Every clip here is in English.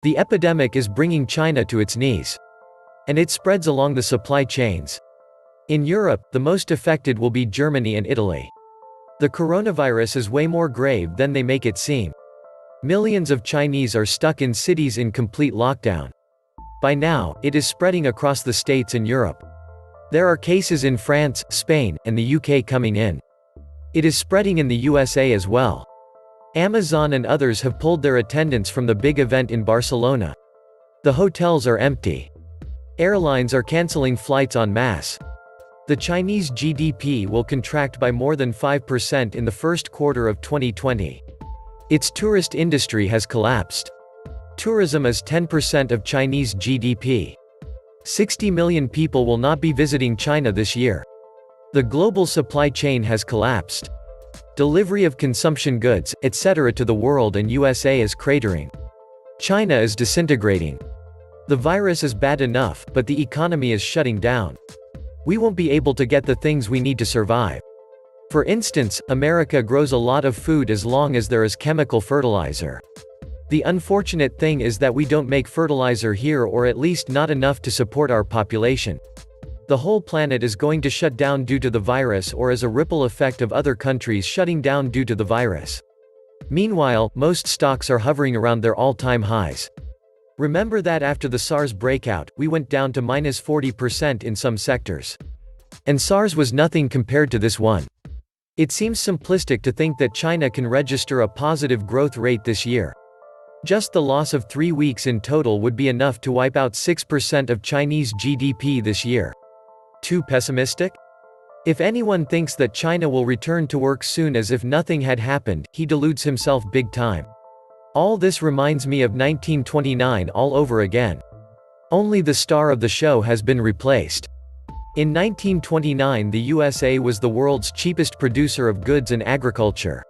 The epidemic is bringing China to its knees. And it spreads along the supply chains. In Europe, the most affected will be Germany and Italy. The coronavirus is way more grave than they make it seem. Millions of Chinese are stuck in cities in complete lockdown. By now, it is spreading across the States and Europe. There are cases in France, Spain, and the UK coming in. It is spreading in the USA as well. Amazon and others have pulled their attendance from the big event in Barcelona. The hotels are empty. Airlines are canceling flights en masse. The Chinese GDP will contract by more than 5% in the first quarter of 2020. Its tourist industry has collapsed. Tourism is 10% of Chinese GDP. 60 million people will not be visiting China this year. The global supply chain has collapsed. Delivery of consumption goods, etc. to the world and USA is cratering. China is disintegrating. The virus is bad enough, but the economy is shutting down. We won't be able to get the things we need to survive. For instance, America grows a lot of food as long as there is chemical fertilizer. The unfortunate thing is that we don't make fertilizer here, or at least not enough to support our population. The whole planet is going to shut down due to the virus, or as a ripple effect of other countries shutting down due to the virus. Meanwhile, most stocks are hovering around their all-time highs. Remember that after the SARS breakout, we went down to -40% in some sectors. And SARS was nothing compared to this one. It seems simplistic to think that China can register a positive growth rate this year. Just the loss of 3 weeks in total would be enough to wipe out 6% of Chinese GDP this year. Too pessimistic? If anyone thinks that China will return to work soon as if nothing had happened, he deludes himself big time. All this reminds me of 1929 all over again. Only the star of the show has been replaced. In 1929, the USA was the world's cheapest producer of goods and agriculture.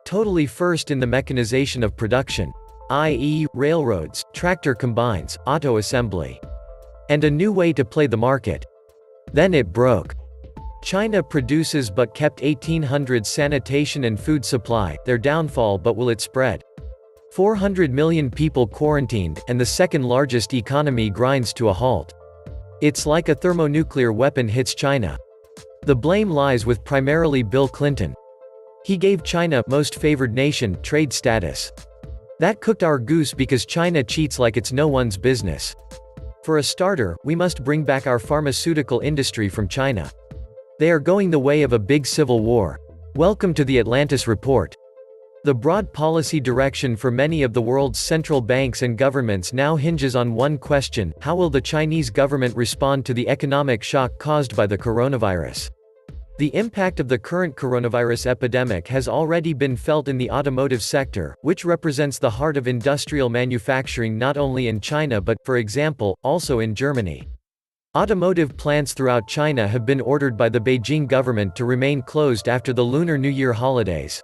Totally first in the mechanization of production, i.e., railroads, tractor combines, auto assembly. And a new way to play the market. Then it broke. China produces but kept 1800 sanitation and food supply, their downfall. But will it spread? 400 million people quarantined, and the second largest economy grinds to a halt. It's like a thermonuclear weapon hits China. The blame lies with primarily Bill Clinton. He gave China most favored nation trade status. That cooked our goose because China cheats like it's no one's business. For a starter, we must bring back our pharmaceutical industry from China. They are going the way of a big civil war. Welcome to the Atlantis Report. The broad policy direction for many of the world's central banks and governments now hinges on one question: how will the Chinese government respond to the economic shock caused by the coronavirus? The impact of the current coronavirus epidemic has already been felt in the automotive sector, which represents the heart of industrial manufacturing not only in China but, for example, also in Germany. Automotive plants throughout China have been ordered by the Beijing government to remain closed after the Lunar New Year holidays.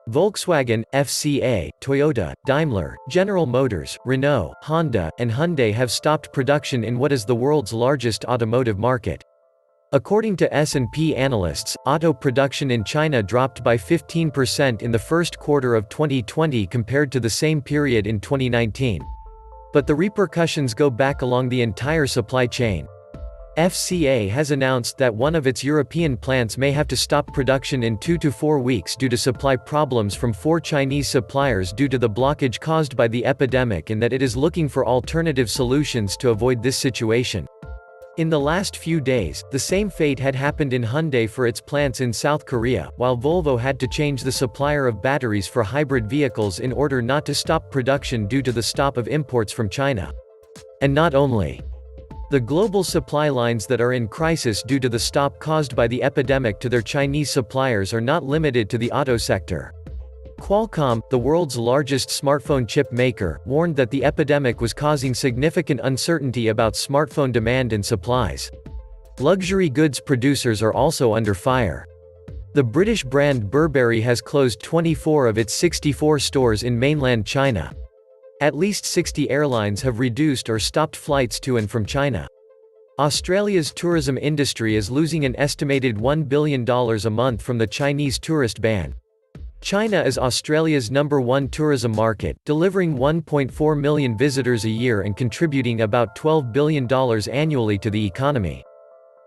Volkswagen, FCA, Toyota, Daimler, General Motors, Renault, Honda, and Hyundai have stopped production in what is the world's largest automotive market. According to S&P analysts, auto production in China dropped by 15% in the first quarter of 2020 compared to the same period in 2019. But the repercussions go back along the entire supply chain. FCA has announced that one of its European plants may have to stop production in 2 to 4 weeks due to supply problems from 4 Chinese suppliers due to the blockage caused by the epidemic, and that it is looking for alternative solutions to avoid this situation. In the last few days, the same fate had happened in Hyundai for its plants in South Korea, while Volvo had to change the supplier of batteries for hybrid vehicles in order not to stop production due to the stop of imports from China. And not only. The global supply lines that are in crisis due to the stop caused by the epidemic to their Chinese suppliers are not limited to the auto sector. Qualcomm, the world's largest smartphone chip maker, warned that the epidemic was causing significant uncertainty about smartphone demand and supplies. Luxury goods producers are also under fire. The British brand Burberry has closed 24 of its 64 stores in mainland China. At least 60 airlines have reduced or stopped flights to and from China. Australia's tourism industry is losing an estimated $1 billion a month from the Chinese tourist ban. China is Australia's #1 tourism market, delivering 1.4 million visitors a year and contributing about $12 billion annually to the economy.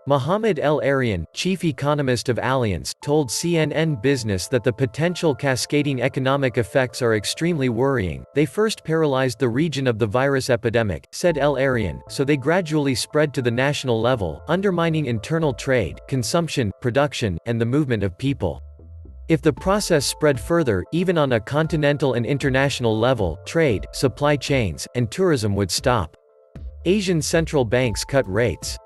Mohamed El Arian, chief economist of Allianz, told CNN Business that the potential cascading economic effects are extremely worrying. They first paralyzed the region of the virus epidemic, said El Arian, so they gradually spread to the national level, undermining internal trade, consumption, production, and the movement of people. If the process spread further, even on a continental and international level, trade, supply chains, and tourism would stop. Asian central banks cut rates.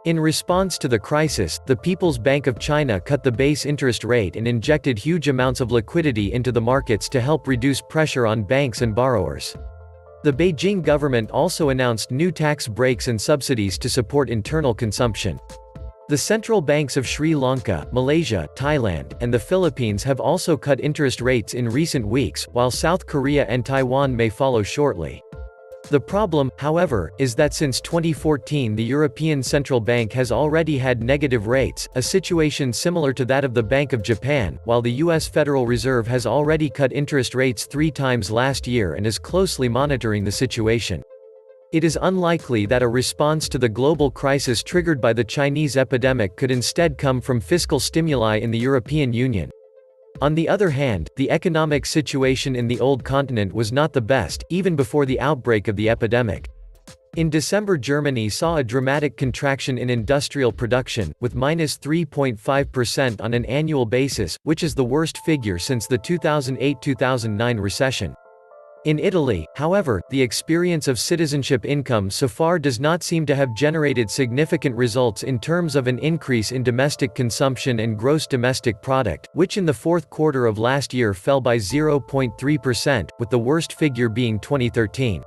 In response to the crisis, the People's Bank of China cut the base interest rate and injected huge amounts of liquidity into the markets to help reduce pressure on banks and borrowers. The Beijing government also announced new tax breaks and subsidies to support internal consumption. The central banks of Sri Lanka, Malaysia, Thailand, and the Philippines have also cut interest rates in recent weeks, while South Korea and Taiwan may follow shortly. The problem, however, is that since 2014 the European Central Bank has already had negative rates, a situation similar to that of the Bank of Japan, while the U.S. Federal Reserve has already cut interest rates 3 times last year and is closely monitoring the situation. It is unlikely that a response to the global crisis triggered by the Chinese epidemic could instead come from fiscal stimuli in the European Union. On the other hand, the economic situation in the old continent was not the best, even before the outbreak of the epidemic. In December, Germany saw a dramatic contraction in industrial production, with -3.5% on an annual basis, which is the worst figure since the 2008-2009 recession. In Italy, however, the experience of citizenship income so far does not seem to have generated significant results in terms of an increase in domestic consumption and gross domestic product, which in the fourth quarter of last year fell by 0.3%, with the worst figure being 2013.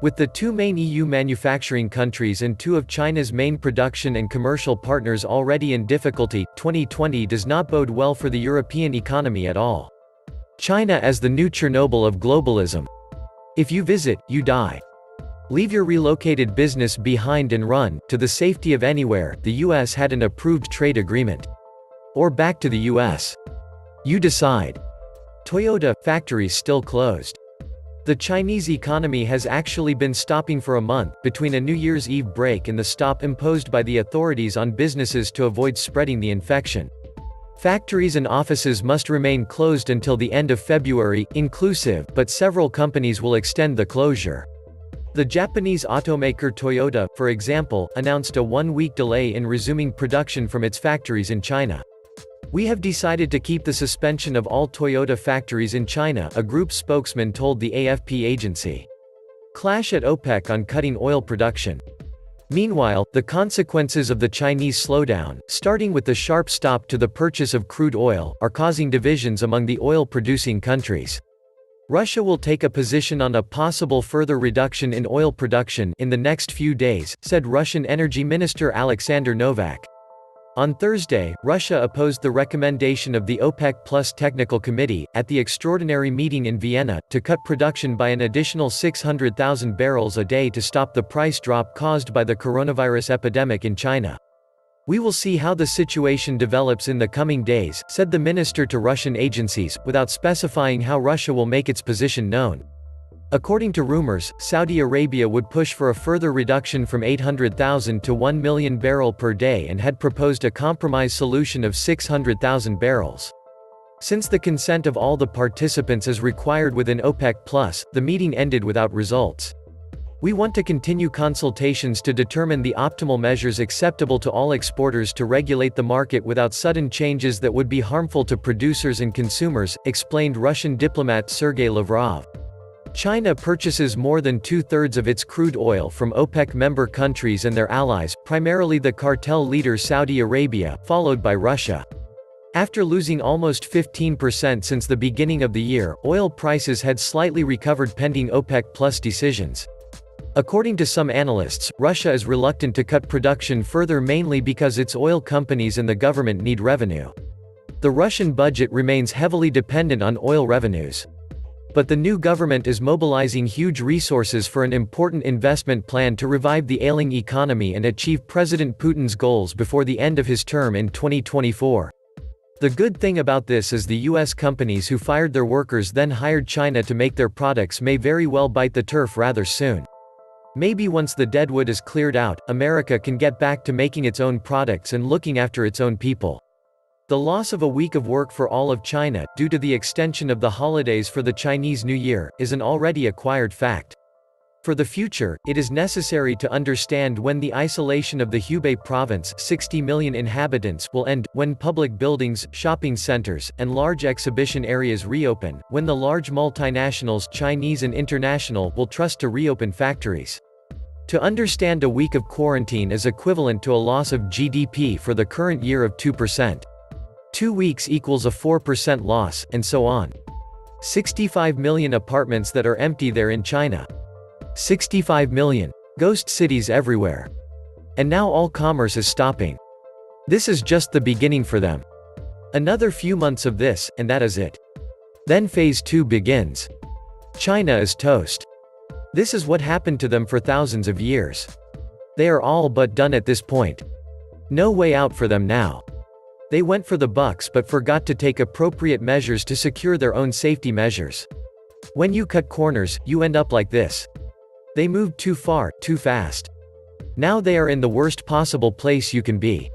With the 2 main EU manufacturing countries and 2 of China's main production and commercial partners already in difficulty, 2020 does not bode well for the European economy at all. China as the new Chernobyl of globalism. If you visit, you die. Leave your relocated business behind and run, to the safety of anywhere. The US had an approved trade agreement. Or back to the US. You decide. Toyota, factories still closed. The Chinese economy has actually been stopping for a month, between a New Year's Eve break and the stop imposed by the authorities on businesses to avoid spreading the infection. Factories and offices must remain closed until the end of February, inclusive, but several companies will extend the closure. The Japanese automaker Toyota, for example, announced a 1-week delay in resuming production from its factories in China. We have decided to keep the suspension of all Toyota factories in China, a group spokesman told the AFP agency. Clash at OPEC on cutting oil production. Meanwhile, the consequences of the Chinese slowdown, starting with the sharp stop to the purchase of crude oil, are causing divisions among the oil-producing countries. Russia will take a position on a possible further reduction in oil production in the next few days, said Russian Energy Minister Alexander Novak. On Thursday, Russia opposed the recommendation of the OPEC+ Technical Committee, at the extraordinary meeting in Vienna, to cut production by an additional 600,000 barrels a day to stop the price drop caused by the coronavirus epidemic in China. We will see how the situation develops in the coming days, said the minister to Russian agencies, without specifying how Russia will make its position known. According to rumors, Saudi Arabia would push for a further reduction from 800,000 to 1 million barrel per day and had proposed a compromise solution of 600,000 barrels. Since the consent of all the participants is required within OPEC+, the meeting ended without results. We want to continue consultations to determine the optimal measures acceptable to all exporters to regulate the market without sudden changes that would be harmful to producers and consumers, explained Russian diplomat Sergei Lavrov. China purchases more than 2/3 of its crude oil from OPEC member countries and their allies, primarily the cartel leader Saudi Arabia, followed by Russia. After losing almost 15% since the beginning of the year, oil prices had slightly recovered pending OPEC+ decisions. According to some analysts, Russia is reluctant to cut production further mainly because its oil companies and the government need revenue. The Russian budget remains heavily dependent on oil revenues. But the new government is mobilizing huge resources for an important investment plan to revive the ailing economy and achieve President Putin's goals before the end of his term in 2024. The good thing about this is the US companies who fired their workers then hired China to make their products may very well bite the turf rather soon. Maybe once the deadwood is cleared out, America can get back to making its own products and looking after its own people. The loss of a week of work for all of China, due to the extension of the holidays for the Chinese New Year, is an already acquired fact. For the future, it is necessary to understand when the isolation of the Hubei province, 60 million inhabitants, will end, when public buildings, shopping centers, and large exhibition areas reopen, when the large multinationals, Chinese and international, will trust to reopen factories. To understand a week of quarantine is equivalent to a loss of GDP for the current year of 2%. 2 weeks equals a 4% loss, and so on. 65 million apartments that are empty there in China. 65 million. Ghost cities everywhere. And now all commerce is stopping. This is just the beginning for them. Another few months of this, and that is it. Then phase 2 begins. China is toast. This is what happened to them for thousands of years. They are all but done at this point. No way out for them now. They went for the bucks but forgot to take appropriate measures to secure their own safety measures. When you cut corners, you end up like this. They moved too far, too fast. Now they are in the worst possible place you can be.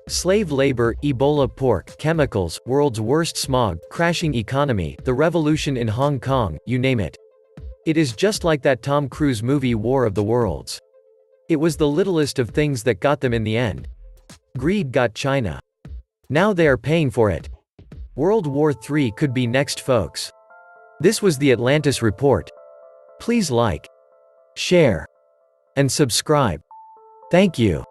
Slave labor, Ebola pork, chemicals, world's worst smog, crashing economy, the revolution in Hong Kong, you name it. It is just like that Tom Cruise movie War of the Worlds. It was the littlest of things that got them in the end. Greed got China. Now they are paying for it. World War III could be next, folks. This was the Atlantis Report. Please like, share, and subscribe. Thank you.